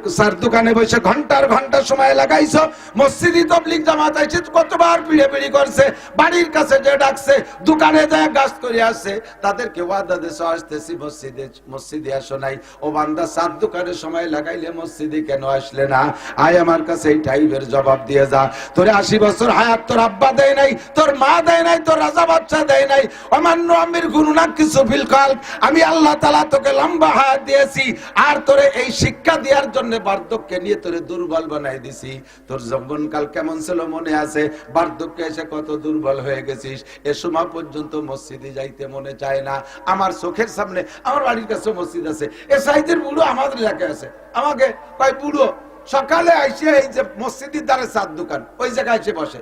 Sir দোকানে বসে ঘন্টার ঘন্টা সময় লাগাইছো, মসজিদে তবলিগ জামাত আইছে কতবার পিড়ে করছে, বাড়ির কাছে যে ডাকছে, দোকানে যায় গাছ করে আসছে, তাদেরকে ওয়াদা দিয়েছো আসতেছি মসজিদে আসো নাই। ও বান্দা স্যার দোকানে সময় লাগাইলে মসজিদে কেন আসলে না? আয় আমার কাছে এই টাইপের জবাব দিয়ে যা। তোরে 80 বছর হায়াত তোর আব্বা দেয় নাই, তোর মা দেয় নাই, তোর রাজা বাচ্চা দেয় নাই। অমান্য আমির গুরুনা কিছু ফিলকাল, আমি আল্লাহ তাআলা তোকে লম্বা হায়াত দিয়েছি, আর তোরে এই শিক্ষা দেওয়ার জন্য বার্ধক্যে নিয়ে তোরে দুর্বল বানাই দিছি। তোর যৌবনকাল কেমন ছিল মনে আছে? বার্ধক্যে এসে কত দুর্বল হয়ে গেছিস। এ সময় পর্যন্ত মসজিদে যাইতে মনে চায় না। আমার চোখের সামনে আমার বাড়ির কাছে মসজিদ আছে, এ সাইদের বুড়ো আমাদের এলাকায় আছে, আমাকে কয় বুড়ো সকালে আইসে এই যে মসজিদের দ্বারে চার দোকান ওই জায়গায় এসে বসে,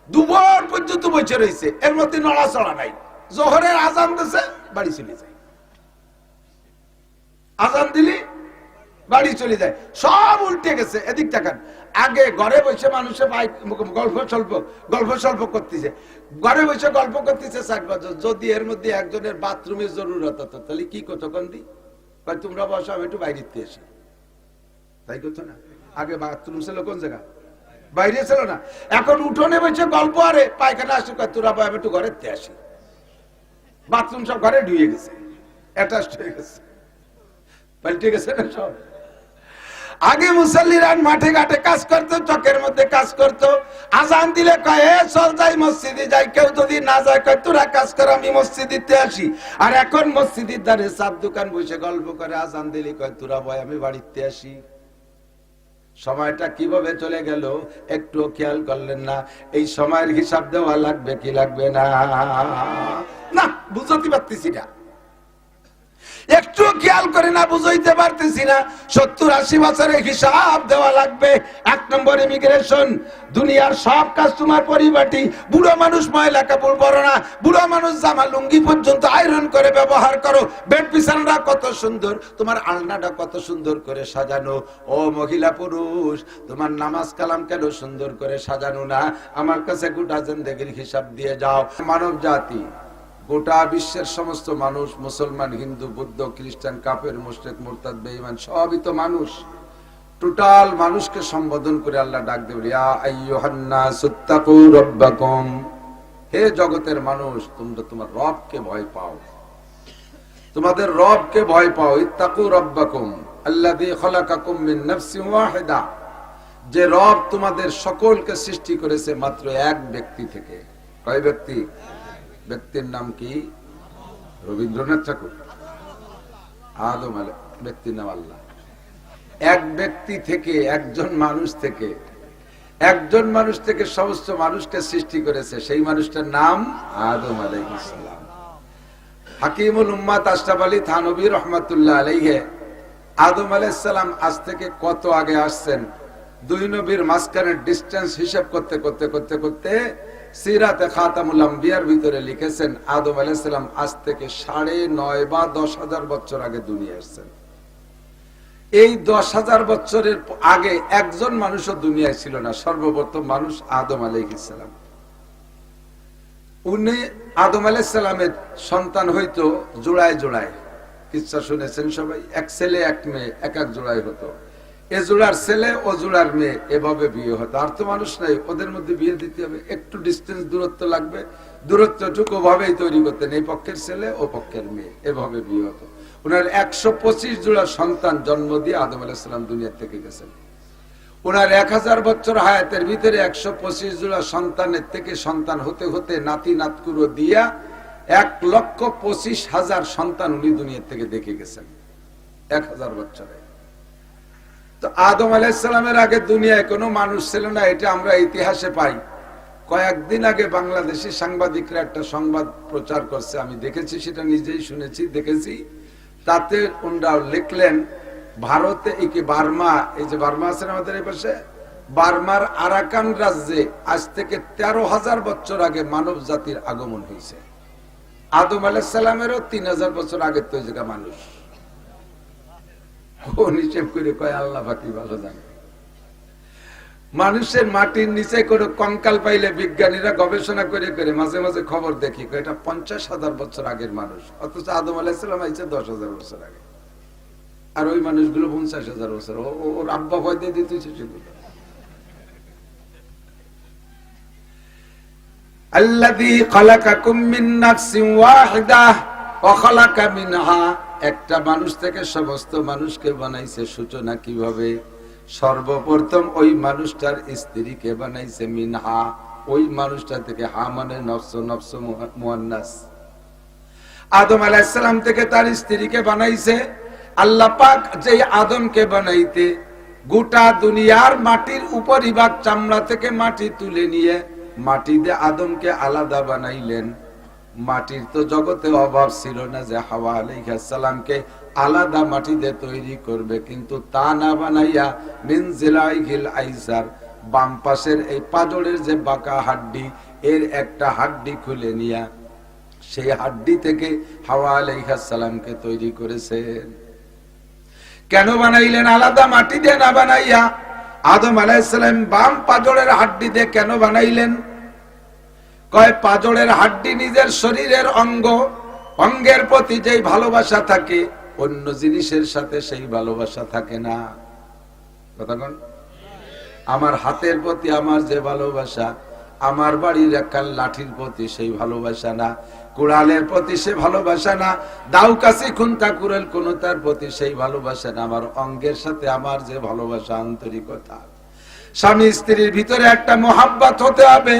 দুপুর পর্যন্ত বসে রয়েছে, এর মধ্যে নড়াচড়া নাই। জোহরের আজান দিছে বাড়ি চলে যায়, আজান দিলি বাড়ি চলে যায়, সব উল্টে গেছে। এদিক তাকান, আগে ঘরে বসে মানুষের গল্প সল্প করতেছে, ঘরে বসে গল্প করতেছে 60 বছর। যদি এর মধ্যে একজনের বাথরুমের জরুরত হতো তাহলে কি কতক্ষণ দি তোমরা বসো আমি একটু বাইরে আসি, তাই করতো না? আগে বাথরুম ছিল কোন জায়গা? বাইরে ছিল না। এখন উঠোনে বসে গল্প, আরে পায়খানা আসে তোরা আমি একটু ঘরে আসি, বাথরুম সব ঘরে ঢুয়ে গেছে, অ্যাটাচড হয়ে গেছে, পাল্টে গেছে না সব। আগে মুসল্লিরা মাঠে ঘাটে কাজ করতো, চকের মধ্যে কাজ করতো, আজান দিলে কয় এ চল যাই মসজিদে যাই, কেউ যদি না যায় কয় তোরা কাজ কর আমি মসজিদে আসি। আর এখন মসজিদের ধারে চার দোকান বসে গল্প করে, আজান দিলে কয় তোরা বয় আমি বাড়িতে আসি। সময়টা কিভাবে চলে গেল একটু খেয়াল করলেন না? এই সময়ের হিসাব দেওয়া লাগবে কি লাগবে না? না বুঝতে পারতেছি না, একটু খেয়াল করে না, বুঝাইতে পারতেছি না। 70-80 বছরের হিসাব দেওয়া লাগবে। 1 নম্বর ইমিগ্রেশন, দুনিয়ার সব কাজ তোমার পরিপাটি। বুড়ো মানুষ ময়লা কাপড় পরো না, বুড়ো মানুষ জামা লুঙ্গি পর্যন্ত আয়রন করে ব্যবহার করো। বেড বিছানাটা কত সুন্দর, তোমার আলনাটা কত সুন্দর করে সাজানো। ও মহিলা পুরুষ, তোমার নামাজ কালাম কেন সুন্দর করে সাজানো না? আমার কাছে গোটা জিন্দেগির হিসাব দিয়ে যাও। মানব জাতি, গোটা বিশ্বের সমস্ত মানুষ, মুসলমান, হিন্দু, বৌদ্ধ, খ্রিস্টান, কাফের, মুশরিক, মুরতাদ, বেঈমান, সবই তো মানুষ। টোটাল মানুষকে সম্বোধন করে আল্লাহ ডাক দেবে, ইয়া আইয়ুহান নাসুত্তাকু রাব্বাকুম, হে জগতের মানুষ তোমরা তোমার রবকে ভয় পাও, তোমাদের রবকে ভয় পাও। ইত্তাকু রাব্বাকুম আল্লাযী খালাকাকুম মিন নাফসিন ওয়াহিদা, যে রব তোমাদের সকলকে সৃষ্টি করেছে মাত্র এক ব্যক্তি থেকে। কয় ব্যক্তি? ব্যক্তির নাম কি? রবীন্দ্রনাথ ঠাকুর? আদম আলাইহিস সালাম। ব্যক্তির নাম আল্লাহ। এক ব্যক্তি থেকে, একজন মানুষ থেকে সমস্ত মানুষকে সৃষ্টি করেছে, সেই মানুষটার নাম আদম আলাইহিস সালাম। হাকিমুল উম্মাত আশরাফ আলী থানভী রাহমাতুল্লাহ আলাইহি আদম আলাইহিস সালাম আজ থেকে কত আগে আসছেন, দুই নবীর মাঝখানে ডিসটেন্স হিসাব করতে করতে করতে করতে সিরাতে খাতামুল আম্বিয়ার ভিতরে লিখেছেন আদম আলাইহিস সালাম আজ থেকে 9.5 বা 10,000 বছর আগে দুনিয়া আসছেন। এই 10,000 বছরের আগে একজন মানুষও দুনিয়ায় ছিল না। সর্বপ্রথম মানুষ আদম আলাইহিস সালাম। উনি আদম আলাইহিস সালামের সন্তান হইতো জোড়ায় জোড়ায়, কিচ্ছা শুনেছেন সবাই, এক ছেলে এক মেয়ে, এক এক জোড়ায় হতো। এ জোড়ার ছেলে ও জোড়ার মেয়ে, এভাবে বিয়ে হতো। আর তো মানুষ নাই, ওদের মধ্যে বিয়ে দিতে হবে, একটু ডিস্টেন্স দূরত্ব লাগবে, দূরত্বটুকু ভাবেই তৈরি করতেন, এই পক্ষের ছেলে ও পক্ষের মেয়ে, এভাবে বিয়ে হতো। ওনার 125 জোড়া সন্তান জন্ম দিয়ে আদম আলাইহিস সালাম দুনিয়া থেকে গেছেন। ওনার 1000 বছর হায়াতের ভিতরে 125 জোড়া সন্তানের থেকে সন্তান হতে হতে নাতি নাতকুরো দিয়া 1,25,000 সন্তান উনি দুনিয়া থেকে দেখে গেছেন 1000 বছরে। তো আদম আলাইহিস সালামের আগে দুনিয়ায় কোনো মানুষ ছিল না, এটা আমরা ইতিহাসে পাই। কয়েকদিন আগে বাংলাদেশি সাংবাদিকরা একটা সংবাদ প্রচার করছে, আমি দেখেছি, সেটা নিজেই শুনেছি, দেখেছি। তাতে ওনারা লিখলেন ভারতে বার্মা, এই যে বার্মা আছে আমাদের এই পাশে, বার্মার আরাকান রাজ্যে আজ থেকে 13,000 বছর আগে মানব জাতির আগমন হয়েছে। আদম আলাইহিস সালামেরও 3,000 বছর আগে তো জায়গা মানুষ। কোন হিসেব করে কয় আল্লাহ পাকি ভালো জানে। মানুষের মাটির নিচে করে কঙ্কাল পাইলে বিজ্ঞানীরা গবেষণা করে করে মাঝে মাঝে খবর দেখি এটা 50,000 বছর আগের মানুষ, অথচ আদম আলাইহিস সালাম আইছে 10,000 বছর আগে। আর ওই মানুষগুলো 50,000 বছর ওর আব্বা ভয় দিয়ে দিতেছে সেগুলো। আল্লাযী খালাকাকুম মিন নাফসিন ওয়াহিদাহ ওয়া খালাকা মিনহা, একটা মানুষ থেকে সমস্ত মানুষকে বানাইছে। সূচনা কিভাবে? সর্বপ্রথম ওই মানুষটার স্ত্রীকে বানাইছে মিনহা, ওই মানুষটা থেকে। হা মানে নফস, নফস মুয়ান্নাস। আদম আলাইহিস সালাম থেকে তার স্ত্রীকে বানাইছে। আল্লাহ পাক যে আদমকে বানাইতে গোটা দুনিয়ার মাটির উপরিভাগ চামড়া থেকে মাটি তুলে নিয়ে মাটি দিয়ে আদমকে আলাদা বানাইলেন। মাটির তো জগতে অভাব ছিল না যে হাওয়া আলাইহিস সালামকে আলাদা মাটি দিয়ে তৈরি করবে, কিন্তু তা না বানাইয়া মিন জিলাইহিল আইসার, বাম পাশের এই পাজরের যে বাঁকা হাড্ডি, এর একটা হাড্ডি খুলে নিয়া সেই হাড্ডি থেকে হাওয়া আলাইহিস সালামকে তৈরি করেছেন। কেন বানাইলেন আলাদা মাটি দিয়ে না বানাইয়া? আদম আলাইহিস সালাম বাম পাজরের হাড্ডি দিয়ে কেন বানাইলেন? কয় পাজরের হাড্ডি নিজের শরীরের অঙ্গ, অঙ্গের প্রতি যেই ভালোবাসা থাকে অন্য জিনিসের সাথে সেই ভালোবাসা থাকে না। কথা কোন? আমার হাতের প্রতি আমার যে ভালোবাসা, আমার বাড়ির একটা লাঠির প্রতি সেই ভালোবাসা না, কুড়ালের প্রতি সে ভালোবাসা না, দাউ কাশি খুন্তা কুড়াল কোন তার প্রতি সেই ভালোবাসা না। আমার অঙ্গের সাথে আমার যে ভালোবাসা, আন্তরিকতা। স্বামী স্ত্রীর ভিতরে একটা মোহাব্বত হতে হবে,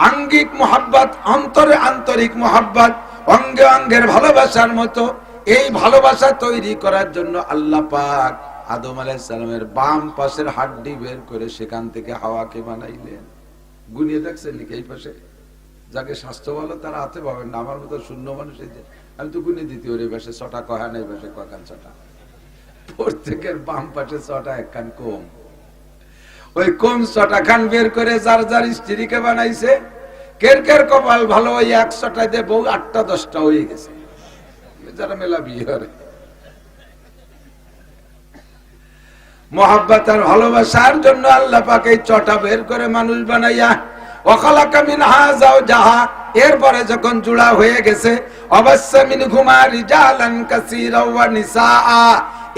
আঙ্গিক মোহাব্বত, অন্তরে আন্তরিক মোহাব্বত, অঙ্গে অঙ্গের ভালোবাসার মতো। এই ভালোবাসা তৈরি করার জন্য আল্লাহ পাক আদম আলাইহিস সালামের বাম পাশের হাড্ডি বের করে সেখান থেকে হাওয়াকে বানাইলেন। গুনিয়ে দেখছেন নাকি? এই পাশে যাকে স্বাস্থ্য ভালো তারা হাতে পাবেন না, আমার মতো শূন্য মানুষ। এই যে আমি তো গুনিয়ে দিতে ওর পাশে 6টা কহা নেই, পাশে কখান 6টা, প্রত্যেকের বাম পাশে 6টা, একখান কম। ওই কম 6টা খান বের করে যার যার স্ত্রীকে বানাইছে। কের কের কপাল ভালো, ওই 100টায় দিয়ে বউ 8টা 10টা হয়ে গেছে, যারা মেলা বিয়ে করে। মোহাব্বত আর ভালোবাসার জন্য আল্লাহ পাক এই 6টা বের করে মানুষ বানাইয়া ওয়াখালাকা মিনহা যাওজাহা, এরপরে যখন জোড়া হয়ে গেছে, অবশ্যই মিনহুমা রিজালান কাসীরা ওয়া নিসাআ,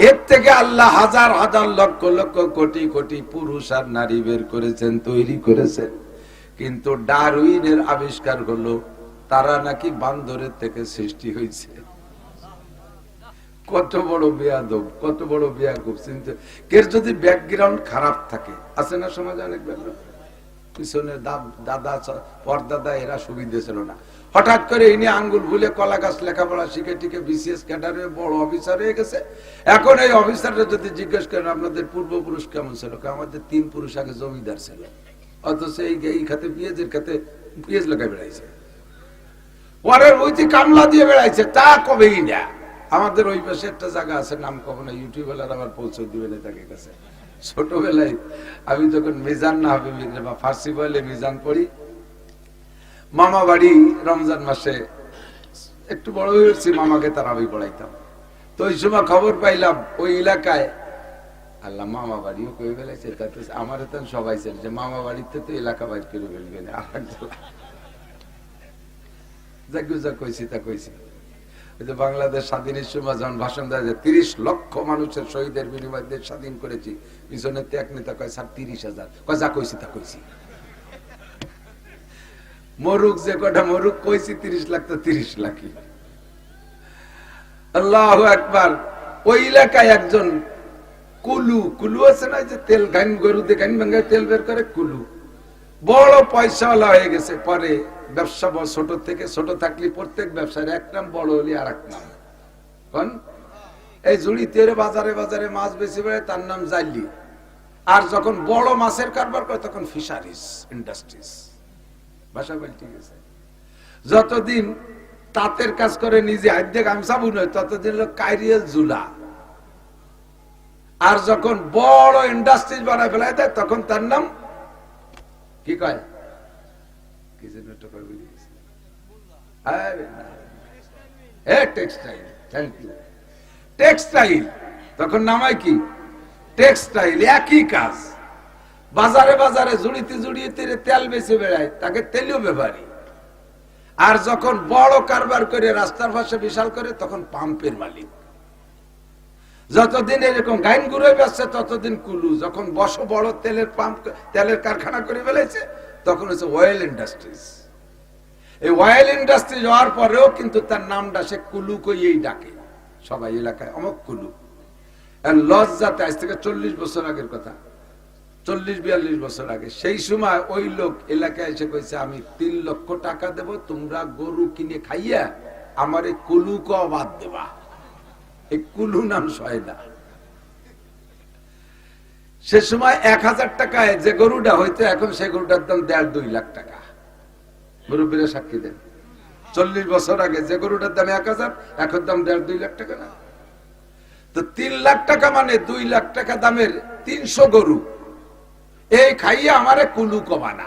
এর থেকে আল্লাহ হাজার হাজার লক্ষ লক্ষ কোটি কোটি পুরুষ আর নারী বের করেছেন, তৈরি করেছেন। কিন্তু ডারউইনের আবিষ্কার হলো তারা নাকি বান্দরের থেকে সৃষ্টি হয়েছে। কত বড় বেয়াদব, কত বড় বেয়াকুব। চিন্তা, কের যদি ব্যাকগ্রাউন্ড খারাপ থাকে, আছে না সমাজে অনেক ব্যাপার, পিছনে দাদা পরদাদা এরা সুবিধা ছিল না, হঠাৎ করে ইনি আঙ্গুল ভুলে কলা গাছ লেখাপড়া শিখে টিকে বিসিএস ক্যাডারে বড় অফিসার হয়ে গেছে। এখন এই অফিসাররা যদি জিজ্ঞেস করেন আপনাদের পূর্বপুরুষ কেমন ছিল, আমাদের 3 পুরুষ আগে জমিদার ছিল, অথচ এই খাতে পেঁয়াজের খাতে পেঁয়াজ লাগাই বেড়াইছে, পরের বইতে কামলা দিয়ে বেড়াইছে, তা কবেই না। আমাদের ওই পাশে একটা জায়গা আছে, নাম কখনো ইউটিউবের আবার পৌঁছে দিবেন তাকে কাছে। ছোটবেলায় আমি যখন মিজান না হবে বা ফার্সি বলে মিজান পড়ি, মামা বাড়ি রমজান মাসে একটু বড় হয়েছি, মামাকে তারাবি পড়াইতাম। তো ওই সময় খবর পাইলাম ওই এলাকায় আল্লাহ মামা বাড়িও কয়ে ফেলেছে, আমার তো সবাই ছিল যে মামা বাড়িতে তো এলাকা বাইর করে ফেলবেন। যা কইছি তা কইছি। বাংলাদেশ স্বাধীনের সময় যখন ভাষণ দেওয়া যায় 30 লক্ষ মানুষের শহীদের বিনিময়ে দেশ স্বাধীন করেছি, পিছনে এক নেতা কয় স্যার 30,000, কয় যা কইছি তা কইছি। মরুক যে কটা মরুক কইছি, 30 লাখ তো 30 লাখই। আল্লাহু আকবার। ওই এলাকায় একজন কুলু আছে না, যে তেল গান গরুতে গান ভাঙ্গায় তেল বের করে, কুলু বড় পয়সাওয়ালা হয়ে গেছে। পরে ব্যবসা ছোট থেকে, ছোট থাকলে প্রত্যেক ব্যবসার এক নাম, বড় হলে আর এক নাম। কোন এই জুড়ি তেরে বাজারে বাজারে মাছ বেশি বেড়ে, তার নাম জাইলি। আর যখন বড় মাছের কারবার করে তখন ফিশারিজ ইন্ডাস্ট্রিজ, ভাষা পাল্টে গেছে। যতদিন তাঁতের কাজ করে নিজে হাতে গামছা বুনে, ততদিন হলো কাইরিয়াল জুলা। আর যখন বড় ইন্ডাস্ট্রিজ বানায় ফেলায় দেয়, তখন তার নাম কি কয়, কি যেন একটা কয় বুঝে গেছে, টেক্সটাইল। Thank you, textile. তখন নামায় কি, টেক্সটাইল। একই কাজ, বাজারে বাজারে জুড়িতে জুড়িতে তেল বেশি বেড়ায়, তাকে তেলীয় ব্যাপারী। আর যখন বড় কারবার করে রাস্তার পাশে বিশাল করে, তখন পাম্পের মালিক। যতদিন এরকম গাইন ঘুরে বেসছে ততদিন কুলু। যখন বড় তেলের পাম্প, তেলের কারখানা করে ফেলেছে, তখন হচ্ছে অয়েল ইন্ডাস্ট্রিজ। এই অয়েল ইন্ডাস্ট্রিজ হওয়ার পরেও কিন্তু তার নামটা সে কুলু কইয়েই ডাকে সবাই এলাকায়, অমক কুলু। লজ্জাতে, আজ থেকে 40 বছর আগের কথা, 40-42 বছর আগে, সেই সময় ওই লোক এলাকায় এসে কইছে, আমি 3 লক্ষ টাকা দেব, তোমরা গরু কিনে খাইয়া আমার এই কুলু ক বাদ দেবা। এই কুলু নাম সয়দা। সে সময় 1000 টাকায় যে গরুটা হইতো, এখন সেই গরুটার দাম 1.5-2 লাখ টাকা। মুরব্বীরা সাক্ষী দেন, 40 বছর আগে যে গরুটার দাম 1000, এখন দাম 1.5-2 লাখ টাকা না? তো 3 লাখ টাকা মানে 2 লাখ টাকা দামের 300 গরু, এই খাইয়া আমারে কুলু কবা না।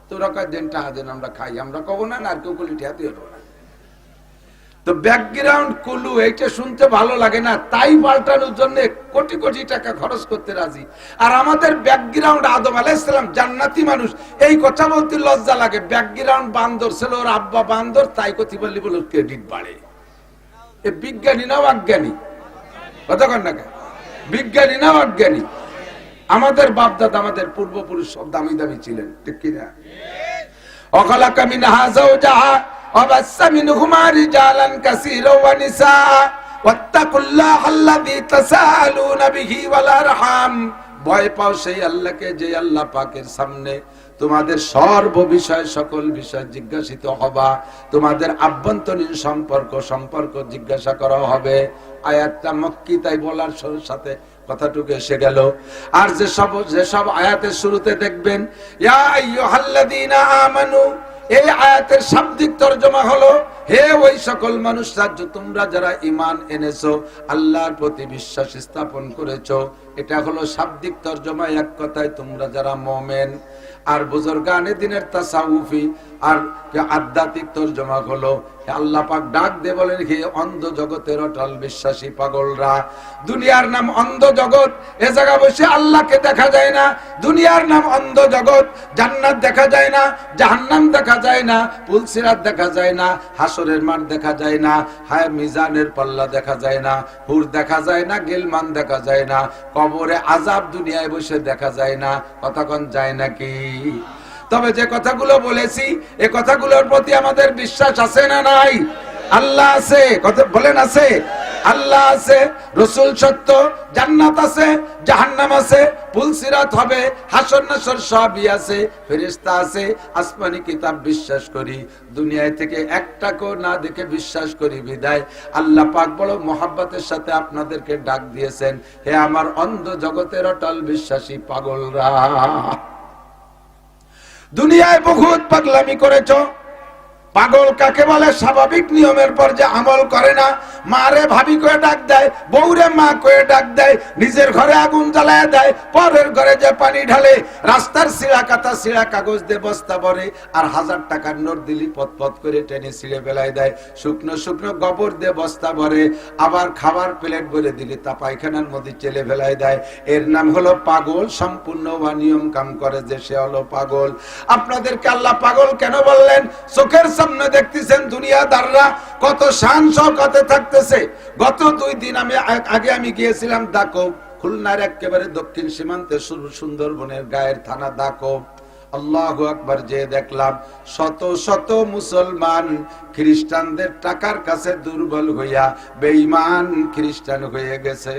তোরা কয় দেন টাকা দেন, আমরা খাই, আমরা কব না, আর কেউ কুলি ঠেয়া দিয়ে দেবো না। তো ব্যাকগ্রাউন্ড কুলু এইটা শুনতে ভালো লাগে না, তাই পাল্টানোর জন্য কোটি কোটি টাকা খরচ করতে রাজি। আর আমাদের ব্যাকগ্রাউন্ড আদম আলাইহিস সালাম জান্নাতি মানুষ, এই কথা বলতে লজ্জা লাগে। ব্যাকগ্রাউন্ড বান্দর ছিল, ওর আব্বা বান্দর, তাই কথা বললি বলে ক্রেডিট বাড়ে। এ বিজ্ঞানী না অজ্ঞানী? কথা কন না কেন? বিজ্ঞানী না অজ্ঞানী? আমাদের বাপদাদা, আমাদের পূর্বপুরুষ সব দামি দামি ছিলেন, ঠিক কিনা? অখালাকা মিনহা যাওজাহা وبث منهما رجالا كثيرا ونساء واتقوا الله الذي تساءلون به والارحام। ভয় পাও সেই আল্লাহকে, যে আল্লাহ পাকের সামনে তোমাদের সর্ব বিষয়, সকল বিষয় জিজ্ঞাসিত হবা। তোমাদের আভ্যন্তরীণ সম্পর্ক জিজ্ঞাসা করা হবে। আয়াতটা মক্কি, তাই বলার সাথে কথাটুকু এসে গেল। আর যেসব আয়াতের শুরুতে দেখবেন ইয়া আইয়ুহাল্লাযীনা আমানু, এই আয়াতের শাব্দিক তরজমা হলো, হে ওই সকল মানুষরা তোমরা যারা ঈমান এনেছো, আল্লাহর প্রতি বিশ্বাস স্থাপন করেছো। এটা হলো শাব্দিক তরজমা, এক কথায় তোমরা যারা মুমিন। আর বুজুর্গানে দিনের তাসাউফি আর আধ্যাত্মিক তরজমা হলো, আল্লাহ পাক ডাক দিয়ে বলেন, হে অন্ধ জগতের অটল বিশ্বাসী পাগলরা। দুনিয়ার নাম অন্ধ জগৎ, এ জায়গা বসে আল্লাহকে দেখা যায় না। দুনিয়ার নাম অন্ধ জগৎ, জান্নাত দেখা যায় না, জাহান্নাম দেখা যায় না, পুলসিরাত দেখা যায় না, হাসরের মাঠ দেখা যায় না, হায় মিজানের পাল্লা দেখা যায় না, হুর দেখা যায় না, গিলমান দেখা যায় না, কবরে আযাব দুনিয়ায় বসে দেখা যায় না। কতক্ষণ যায় নাকি? তবে যে কথাগুলো বলেছি, এই কথাগুলোর প্রতি আমাদের বিশ্বাস আছে না নাই? আল্লাহ আছে, কথা বলেন আছে? আল্লাহ আছে, রাসূল সত্য, জান্নাত আছে, জাহান্নাম আছে, পুলসিরাত হবে, হাসর নাসর সবই আছে, ফেরেশতা আছে, আসমানি কিতাব বিশ্বাস করি, দুনিয়ায় থেকে একটাকেও না দেখে বিশ্বাস করি। বিদায় আল্লাহ পাক বড় মহব্বতের সাথে আপনাদেরকে ডাক দিয়েছেন, হে আমার অন্ধ জগতের অটল বিশ্বাসী পাগলরা। দুনিয়ায় বহুত পাগলামি করেছো। পাগল কাকে বলে? স্বাভাবিক নিয়মের পর যে আমল করে না, মারে ভাবি করে ডাক দেয়, বউরে মা করে ডাক দেয়, নিজের ঘরে আগুন জ্বালায় দেয়, পরের ঘরে যে পানি ঢালে, রাস্তার ছিঁড়া কাটা ছিঁড়া কাগজ দিয়ে বস্তা ভরে, আর 1000 টাকার নোট দিলি পথ করে টেনে ছিঁড়ে ফেলায় দেয়, শুকনো শুকনো গোবর দিয়ে বস্তা ভরে, আবার খাবার প্লেট ভরে দিলি তা পায়খানার মধ্যে চেলে ফেলায় দেয়। এর নাম হলো পাগল। সম্পূর্ণ অনিয়ম কাম করে যে, সে হলো পাগল। আপনাদেরকে আল্লাহ পাগল কেন বললেন? চোখের সামনে দেখতেছেন দুনিয়াদাররা কত শান শওকতে থাকতেছে। গত 2 দিন আগে আমি গিয়েছিলাম দাকব, খুলনার একেবারে দক্ষিণ সীমান্তে সুন্দরবনের গায়ের থানা দাকব। আল্লাহু আকবার, যে দেখলাম শত শত মুসলমান খ্রিস্টানদের টাকার কাছে দুর্বল হইয়া বেঈমান খ্রিস্টান হয়ে গেছে।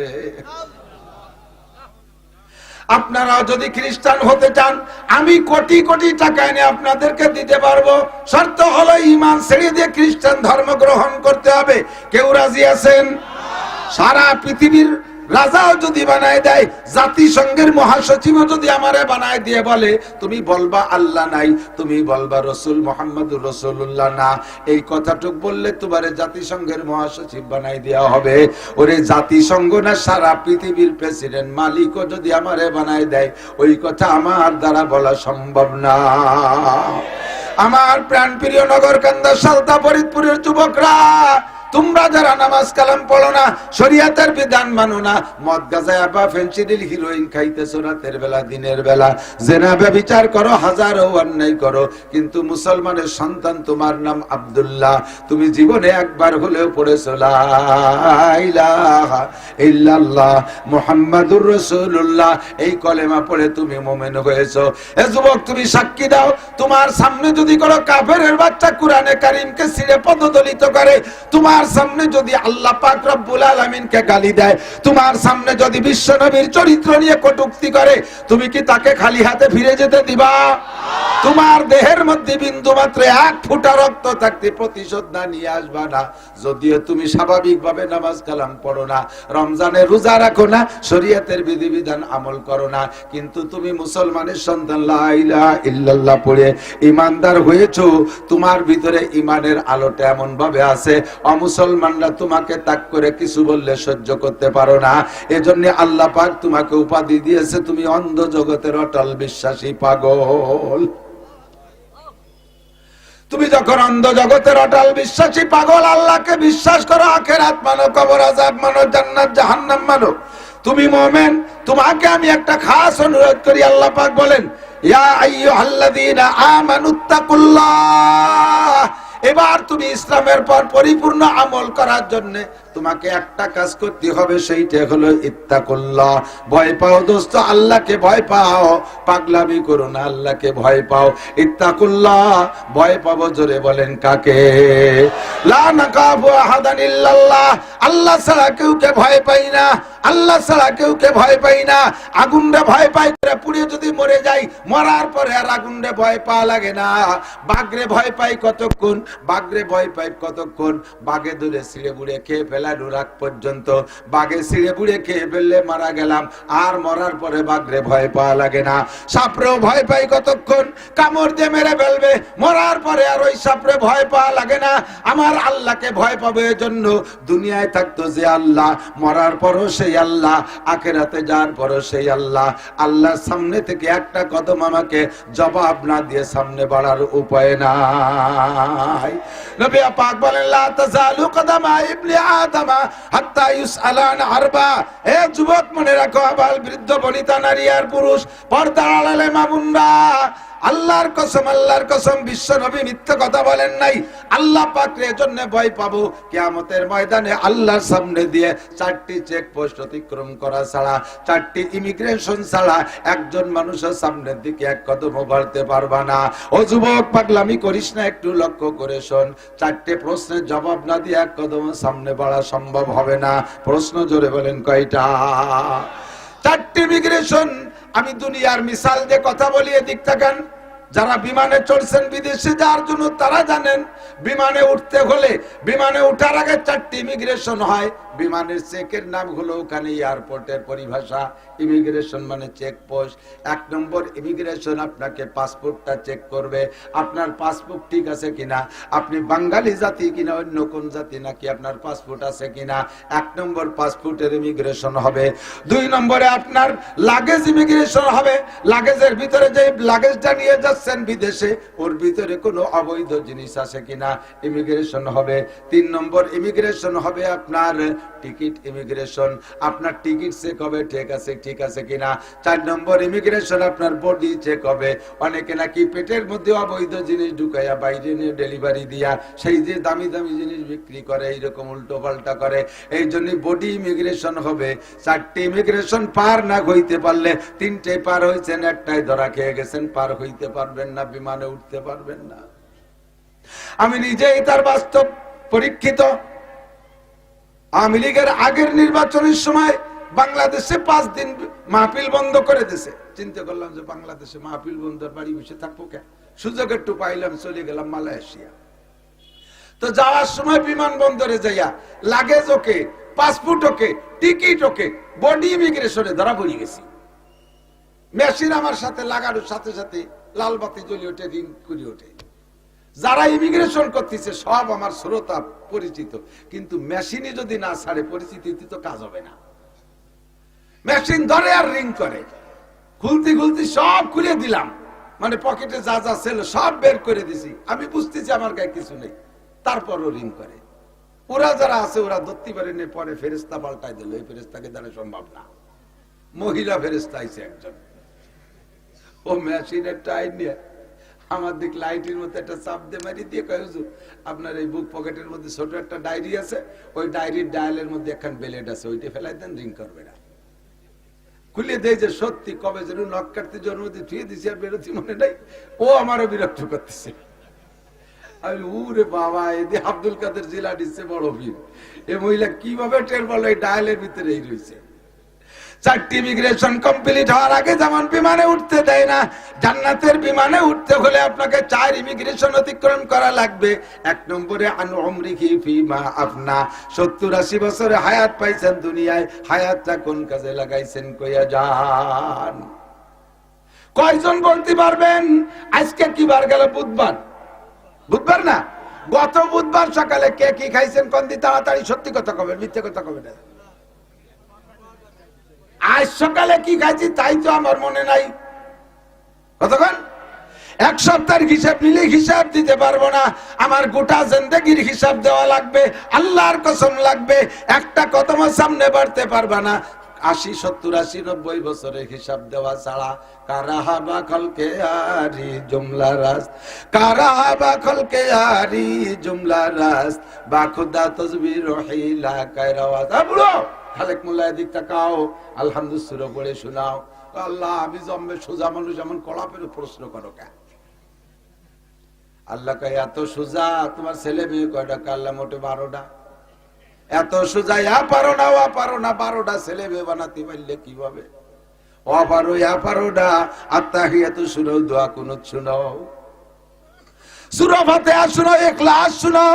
আপনারা যদি খ্রিস্টান হতে চান, আমি কোটি কোটি টাকা এনে আপনাদেরকে দিতে পারবো। শর্ত হলো ঈমান ছেড়ে দিয়ে খ্রিস্টান ধর্ম গ্রহণ করতে হবে। কেউ রাজি আছেন? সারা পৃথিবীর রাজাও যদি বানায় দেয়, জাতিসংঘের মহাসচিবও যদি আমারে বানায় দিয়ে বলে, তুমি বলবা আল্লাহ নাই, তুমি বলবা রসুল মুহাম্মদুর রাসূলুল্লাহ না, এই কথাটুক বললে তোমারে জাতিসংঘের মহাসচিব বানাই দেওয়া হবে। ওরে জাতিসংঘ না, সারা পৃথিবীর প্রেসিডেন্ট মালিকও যদি আমারে বানায় দেয়, ওই কথা আমার দ্বারা বলা সম্ভব না। আমার প্রাণপ্রিয় নগরকান্দা সালতা ফরিদপুরের যুবকরা, তোমরা যারা নামাজ কালাম পড়ো না, শরীয়তের বিধান মানো না, মদ গাঁজা বা ফেনসিডিল হিরোইন খাইতেছো রাতের বেলা, দিনের বেলা জেনা ব্যভিচার করো, হাজারো অন্যায় করো, কিন্তু মুসলমানের সন্তান, তোমার নাম আব্দুল্লাহ, তুমি জীবনে একবার হলেও পড়েছো লা ইলাহা ইল্লাল্লাহ মুহাম্মাদুর রাসূলুল্লাহ, এই কলেমা পড়ে তুমি মুমিন হয়েছো। এ যুবক, তুমি সাক্ষী দাও, তোমার সামনে যদি কোনো কাফেরের বাচ্চা কোরআনে কারীমকে ছিঁড়ে পদদলিত করে, তোমার সামনে যদি আল্লাহ পাক রব্বুল আলামিনকে গালি দেয়, তোমার সামনে যদি বিশ্ব নবীর চরিত্র নিয়ে কটূক্তি করে, তুমি কি তাকে খালি হাতে ফিরে যেতে দিবা? তোমার দেহের মধ্যে বিন্দু মাত্র এক ফোঁটা রক্ত থাকতে প্রতিশোধ না নিয়ে আসবা না। যদিও তুমি স্বাভাবিকভাবে নামাজ কালাম পড়ো না, রমজানে রোজা রাখো না, শরীয়তের বিধিবিধান আমল করো না, কিন্তু তুমি মুসলমানের সন্তান, লা ইলাহা ইল্লাল্লাহ পড়ে ঈমানদার হয়েছো। তোমার ভিতরে ঈমানের আলোটা এমন ভাবে আছে, অমুসলমানরা তোমাকে তাক করে কিছু বললে সহ্য করতে পারো না। এজন্য আল্লাহ পাক তোমাকে উপাধি দিয়েছে, তুমি অন্ধ জগতের অটল বিশ্বাসী পাগল। তুমি যখন অন্ধ জগতের অটল বিশ্বাসী পাগল, আল্লাহকে বিশ্বাস করো, আখিরাত মানো, কবর আযাব মানো, জান্নাত জাহান্নাম মানো, তুমি মুমিন। তোমাকে আমি একটা খাস অনুরোধ করি, আল্লাহ পাক বলেন, ইয়া আইয়ুহাল্লাযীনা আমানুত্তাকুল্লাহ। এবার তুমি ইসলামের পর পরিপূর্ণ আমল করার জন্য তোমাকে একটা কাজ করতে হবে, সেইটা হলো ইত্তাকুল্লাহ, ভয় পাও দোস্ত, আল্লাহকে ভয় পাও, পাগলামি করো না, আল্লাহকে ভয় পাও। ইত্তাকুল্লাহ, ভয় পাবো, জোরে বলেন কাকে? লা নাকাফু আহাদান ইল্লাল্লাহ, আল্লাহ ছাড়া কেউকে ভয় পাই না, আল্লাহ ছাড়া কেউকে ভয় পাই না। আগুনরে ভয় পাই করে পুড়ে যদি মরে যাই, মরার পরে আর আগুনরে ভয় পাওয়া লাগে না। বাঘরে ভয় পাই কতক্ষণ, বাঘরে ভয় পাই কতক্ষণ, বাঘে দূরে ছিঁড়ে বুড়ে খেয়ে ফেলার আগ পর্যন্ত, বাঘে ছিঁড়ে বুড়ে খেয়ে ফেললে মারা গেলাম, আর মরার পরে বাঘরে ভয় পাওয়া লাগে না। সাপরেও ভয় পাই কতক্ষণ, কামড় দিয়ে মেরে ফেলবে, মরার পরে আর ওই সাপরে ভয় পাওয়া লাগে না। আমার আল্লাহকে ভয় পাবে, এজন্য দুনিয়ায় থাকতো যে আল্লাহ, মরার পরও সেই আল্লাহ, আখিরাতে যাওয়ার পরও সেই আল্লাহ। আল্লাহর সামনে থেকে একটা কদম আমাকে জবাব না দিয়ে সামনে বাড়ার উপায় নাই। নবী পাক বলেন, লা তাযালু কদমা ইবনি আদম হাত্তা ইউসআলা আন আরবা। হে যুবক, মনে রাখো, আবাল, বৃদ্ধ, বনিতা, নারী আর পুরুষ, পর্দার আড়ালে মা বোনরা, আল্লাহর কসম, আল্লাহর কসম, বিশ্ব নবী মিথ্যা কথা বলেন নাই। আল্লাহ পাকের জন্য ভয় পাবো কিয়ামতের ময়দানে আল্লাহর সামনে দিয়ে 4টি চেকপোস্ট অতিক্রম করা ছাড়া, 4টি ইমিগ্রেশন ছাড়া একজন মানুষের সামনের দিকে এক কদমও বাড়তে পারবা না। ও যুবক, পাগলামি করিস না, একটু লক্ষ্য করে শোন। 4টে প্রশ্নের জবাব না দিয়ে এক কদম সামনে বাড়া সম্ভব হবে না। প্রশ্ন জোরে বলেন কয়টা? 4টি ইমিগ্রেশন। আমি দুনিয়ার মিসাল যে কথা বলি, এদিক থাকেন। যারা বিমানে চড়ছেন বিদেশে যাওয়ার জন্য, তারা জানেন বিমানে উঠতে হলে, বিমানে উঠার আগে 4টি ইমিগ্রেশন হয়। বিমানের চেকের নাম হলো ওখানে এয়ারপোর্টের পরিভাষা, ইমিগ্রেশন মানে চেকপোস্ট। 1 নম্বর ইমিগ্রেশন, আপনাকে পাসপোর্টটা চেক করবে, আপনার পাসপোর্ট ঠিক আছে কিনা, আপনি বাঙালি জাতি কিনা অন্য কোন জাতি, নাকি আপনার পাসপোর্ট আছে কিনা। 1 নম্বর পাসপোর্টের ইমিগ্রেশন হবে। 2 নম্বরে আপনার লাগেজ ইমিগ্রেশন হবে, লাগেজের ভিতরে যে লাগেজটা নিয়ে যাচ্ছেন বিদেশে, ওর ভিতরে কোনো অবৈধ জিনিস আছে কিনা, ইমিগ্রেশন হবে। 3 নম্বর ইমিগ্রেশন হবে আপনার টিকিট ইমিগ্রেশন, আপনার টিকিট চেক হবে, ঠিক আছে কিনা। 4 নম্বর ইমিগ্রেশন আপনার বডি চেক হবে। অনেকে নাকি পেটের মধ্যে অবৈধ জিনিস ঢুকাইয়া বাইরে নিয়ে ডেলিভারি দিয়া সেই যে দামি দামি জিনিস বিক্রি করে, এইরকম উল্টো পাল্টা করে, এই জন্য বডি ইমিগ্রেশন হবে। 4টি ইমিগ্রেশন পার না হইতে পারলে, 3টে পার হয়েছেন, একটাই ধরা খেয়ে গেছেন, পার হইতে পারবেন না, বিমানে উঠতে পারবেন না। আমি নিজেই তার বাস্তব পরীক্ষিত। আওয়ামী লীগের আগের নির্বাচনের সময় বাংলাদেশে 5 দিন মাহফিল বন্ধ করে দিয়েছে। চিন্তা করলাম যে বাংলাদেশে মাহফিল বন্ধ, বাড়ি বসে থাকবো কেন, সুযোগ একটু পাইলাম, চলে গেলাম মালয়েশিয়া। তো যাওয়ার সময় বিমান বন্দরে যাইয়া লাগেজ ওকে, পাসপোর্ট ওকে, টিকিট ওকে, বডি ইমিগ্রেশনে ধরা পড়ে গেছি। মেশিন আমার সাথে লাগানোর সাথে সাথে লাল বাতি জ্বলে ওঠে, রিং করে ওঠে। যারা ইমিগ্রেশন করতেছে সব আমার শ্রোতা পরিচিত, কিন্তু মেশিনে যদি না ছাড়ে পরিচিতি তো কাজ হবে না। মেশিন ধরে আর রিং করে, খুলতে খুলতে সব খুলে দিলাম, মানে পকেটে যা যা ছিল সব বের করে দিছি। আমি বুঝতেছি আমার গায়ে কিছু নেই, তারপরও রিং করে। ওরা যারা আছে ওরা ধরতে পারেনি, পরে ফেরেস্তা পাল্টাই দিল, এই ফেরেস্তাকে দ্বারা সম্ভব না। মহিলা ফেরেস্তা আইছে একজন, ও মেশিনের টাইম নিয়ে আমার দিক লাইটের মধ্যে একটা চাপ দিয়ে মারি দিয়ে কয়, হুজুর আপনার এই বুক পকেটের মধ্যে ছোট একটা ডায়েরি আছে, ওই ডায়েরির ডায়ালের মধ্যে একখান ব্লেড আছে, ওইটা ফেলাই দেন, রিং করবে না। খুলে দেয় যে সত্যি কবে যেন নখ কাটতে জন্মদি ছুঁয়ে দিছি আর বেরোচ্ছি মনে নাই, ও আমারও বিরক্ত করতেছে। আমি উরে বাবা, এদি আব্দুল কাদের জিলানি সে বড় ভিড়, এই মহিলা কিভাবে টের বলো এই ডায়ালের ভিতরেই রয়েছে। 4টি ইমিগ্রেশন কমপ্লিট হওয়ার আগে যেমন বিমানে উঠতে দেয় না, জান্নাতের বিমানে উঠতে হলে আপনাকে 4 ইমিগ্রেশন অতিক্রম করা লাগবে। 1 নম্বরে আন উমরিহি ফিমা আফনা, 70-80 বছরে হায়াত পাইছেন দুনিয়ায়, হায়াতটা কোন কাজে লাগাইছেন কইয়া যান। কয়জন বলতে পারবেন আজকে কি বার গেল? বুধবার। বুধবার না, গত বুধবার সকালে কে কি খাইছেন কোন দিন? তাড়াতাড়ি সত্যি কথা কবেন, মিথ্যে কথা কবেন না। আজ সকালে কি খাইছি তাই তো আমার মনে নাই। কতক্ষণ? 1 সপ্তাহের হিসাব নিলে হিসাব দিতে পারবো না, আমার গোটা জিন্দেগির হিসাব দেওয়া লাগবে, আল্লাহর কসম লাগবে। একটা কদম সামনে বাড়তে পারবা না, 80, 70, 80, 90 বছরের হিসাব দেওয়া ছাড়া। কারাহাবা খলকে আরি জুমলা রাস্ত, কারাহাবা খলকে আরি জুমলা রাস্ত, বা খুদা তসবির রহিলা কায়রাওয়াত। বুড়ো খালেক মোল্লা এদিক তাকাও, আলহামদুলিল্লাহ পড়ে শোনাও। আল্লাহ আমি জম্মে সোজা মানুষ, এমন কলাপের প্রশ্ন করো কেন? আল্লাহ কয় এত সোজা, তোমার ছেলে মেয়ে কয়টা? আল্লাহ মোটে 12টা। এত সোজা, ইয়া পারো না, ওয়া পারো না, 12টা ছেলে মেয়ে বানাতে পারলে কিভাবে? ও পারো, ইয়া পারো না। আত্তাহিয়াতু শুনো, দোয়া কুনুত শুনো, সূরা ফাতিহা শুনো, ইখলাস শুনো,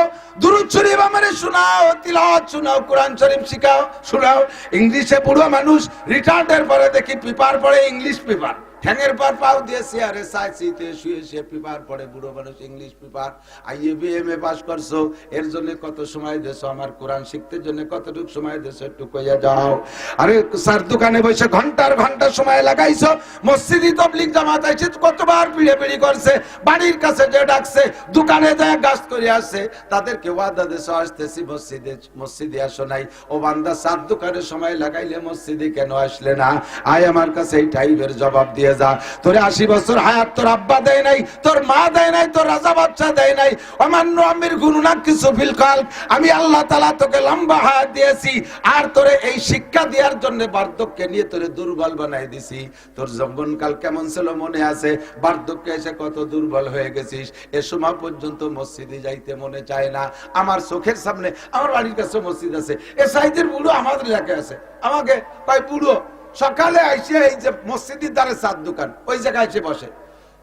দুরূদ শরীফ আমারে শোনাও, তিলাওয়াত শোনাও, কোরআন শরীফ শিখাও, শোনাও। ইংলিশে বুড়ো মানুষ রিটায়ার্ডের পরে দেখি পেপার পড়ে, ইংলিশ পেপার, ঠ্যাঙের পর পাও দিয়ে চেয়ারে সাইতে শুয়ে শুয়ে পেপার পড়ে বুড়ো মানুষ, English paper. IA MA pass করছো, এর জন্য কত সময় দেছো? আমার কোরআন শিখতে জন্য কতটুকু সময় দেছো একটু কইয়া যাও। আরে স্যার দোকানে বসে ঘন্টার ঘন্টা সময় লাগাইছো, মসজিদে তাবলীগ জামাত আইছে কতবার পিড়ে পিড়ি করছে, বাড়ির কাছে যে ডাকছে, দোকানে যায় গাছ করে আসছে, তাদেরকে ওয়াদা দেছো আসতেছি মসজিদে আসো নাই। ও বান্দা, স্যার দোকানে সময় লাগাইলে মসজিদে কেন আসলে না? আয় আমার কাছে এই টাইপের জবাব দিয়ে যা। তোর 80 বছর হায়াত তোর আব্বা দেয় নাই, তোর মা দেয় নাই, তোর রাজা বাচ্চা দেয় নাই। অমান্য আমির গুণনা কিছু ফিলকাল, আমি আল্লাহ তাআলা তোকে লম্বা হায়াত দিয়েছি, আর তোরে এই শিক্ষা দেওয়ার জন্য বার্ধক্যে নিয়ে তোরে দুর্বল বানাই দিছি। তোর যৌবনকাল কেমন ছিল মনে আছে? বার্ধক্যে এসে কত দুর্বল হয়ে গেছিস। এ সময় পর্যন্ত মসজিদে যাইতে মনে চায় না। আমার চোখের সামনে, আমার বাড়ির কাছে মসজিদ আছে, এ সাইদের বুড়ো আমাদের এলাকায় আছে, আমাকে কয় বুড়ো সকালে আইসে এই যে মসজিদের দ্বারে চার দোকান, ওই জায়গায় এসে বসে,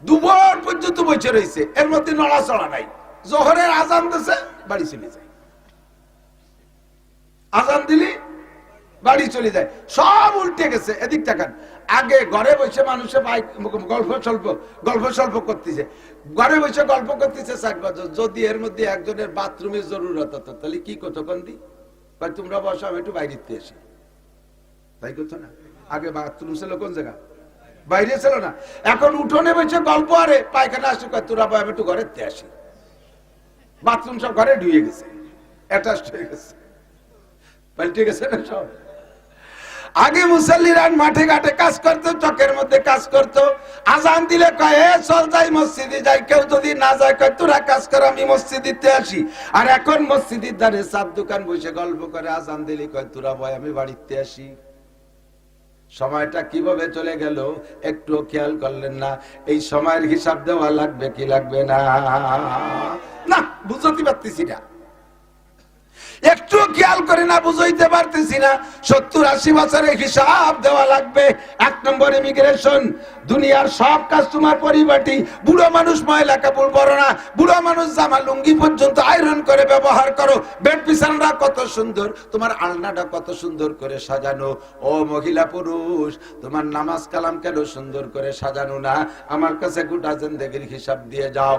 দুপুর পর্যন্ত বসে রয়েছে, এর মধ্যে নড়াচড়া নাই। জোহরের আজান দিছে, বাড়ি চলে যায়, আজান দিলি বাড়ি চলে যায়, সব উল্টে গেছে। এদিক তাকান, আগে ঘরে বসে মানুষে গল্প সল্প করতেছে, ঘরে বসে গল্প করতেছে 4 বছর। যদি এর মধ্যে একজনের বাথরুমের জরুরত হতো, তাহলে কি কতক্ষণ দি ভাই তোমরা বসো, আমি একটু বাইরে এসি, তাই করতো না? আগে বাথরুম ছিল কোন জায়গা? বাইরে ছিল না। এখন উঠোনে বসে গল্প, আরে পায়খানা আসে, তোরা ভাই আমি একটু ঘরে আসি। বাথরুম সব ঘরে ঢুয়ে গেছে, অ্যাটাচড হয়ে গেছে, পাল্টে গেছে না সব। আগে মুসল্লিরা মাঠে ঘাটে কাজ করতো, চকের মধ্যে কাজ করতো, আজান দিলে কয় চল যাই মসজিদে যাই, কেউ যদি না যায় কয় তোরা কাজ কর, আমি মসজিদে আসি। আর এখন মসজিদের ধারে 4 দোকান বসে গল্প করে, আজান দিলে কয় তোরা ভাই আমি বাড়িতে আসি। সময়টা কিভাবে চলে গেল একটু খেয়াল করলেন না? এই সময়ের হিসাব দেওয়া লাগবে কি লাগবে না? না বুঝতে পারতেছি না, একটু খেয়াল করে না, বুঝাইতে পারতেছি না। 70-80 বছরের হিসাব দেওয়া লাগবে। 1 নম্বর ইমিগ্রেশন, দুনিয়ার সব কাজ তোমার পরিপাটি। বুড়ো মানুষ ময়লা কাপড় পরো না, বুড়ো মানুষ জামা লুঙ্গি পর্যন্ত আয়রন করে ব্যবহার করো। বেড বিছানাটা কত সুন্দর, তোমার আলনাটা কত সুন্দর করে সাজানো। ও মহিলা পুরুষ, তোমার নামাজ কালাম কেন সুন্দর করে সাজানো না? আমার কাছে গোটা জিন্দেগির হিসাব দিয়ে যাও।